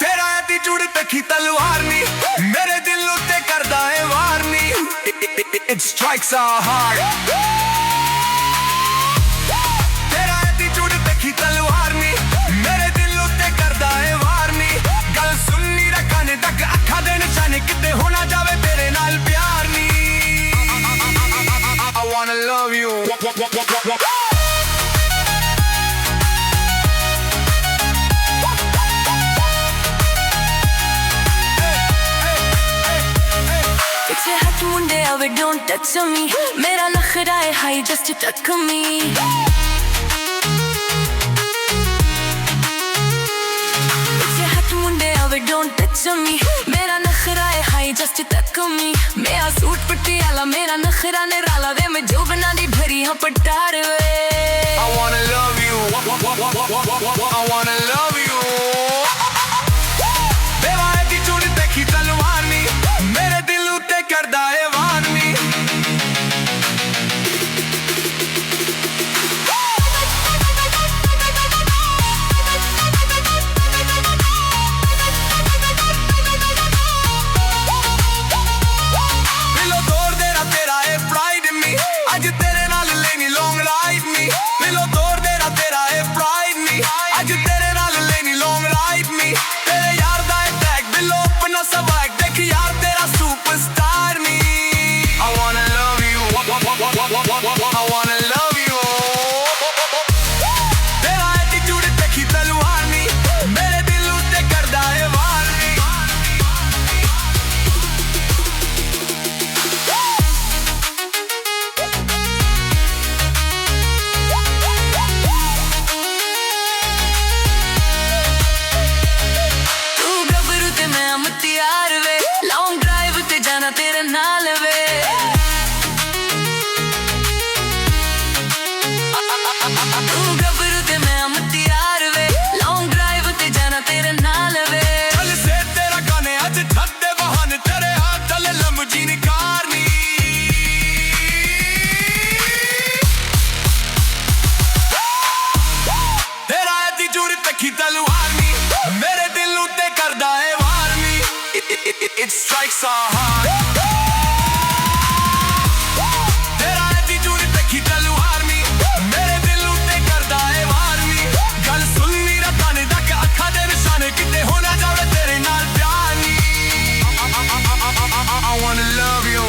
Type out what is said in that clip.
तेरा एटीट्यूड देखी तलवार नी, मेरे दिल उत्ते करदा है वार नी। It strikes our heart। तेरा एटीट्यूड देखी तलवार नी, मेरे दिल उत्ते करदा है वार नी। गल सुननी रखा ने तक अखा दे निशाने, किते होना जावे तेरे नाल प्यार नी। I wanna love you। पीछे हट मुंडे अवे don't touch me, मेरा नखरा है हाई just touch me। पीछे हट मुंडे अवे don't touch me, मेरा नखरा है हाई just touch me। मेरा सूट पटियाला मेरा नखरा ने राला वे, मैं जो बना दी भरी हाँ पटार वे। I wanna love you। I wanna love you। तेरा एटीट्यूड देखी तलवार नी, मेरे दिल उत्ते करदा है वार नी। दिलों तोड़ देना तेरा है pride in me, आज तेरे नाल लेनी long ride me। दिलों तोड़ देना तेरा है pride me, आज तेरे नाल लेनी long ride me। तेरे यार दा है tag, दिलों अपना स्वैग देख यार तेरा superstar me। I wanna love you। I wanna love you। तेरा एटीट्यूड देखी तलवार नी, मेरे दिल उत्ते करदा है वार नी। तू गबरू ते मैं मुतियार वे, लॉन्ग ड्राइव ते जाना तेरे नाल वे। तू गबरू ते मैं मुतियार वे, लॉन्ग ड्राइव ते जाना तेरे नाल वे। चल से तेरा गाने आज छत दे बहाने, तेरे हाथ चले लम्बोर्गिनी कार नी। तेरा एटीट्यूड देखी तलवार नी, मेरे दिल उत्ते करदा है वार नी। It strikes our heart। तेरा एटीट्यूड देखी तलवार नी, मेरे दिल उत्ते करदा है वार नी। गल सुननी रखा ने तक अखा दे निशाने, किते होना जावे तेरे नाल प्यार नी। I wanna love you।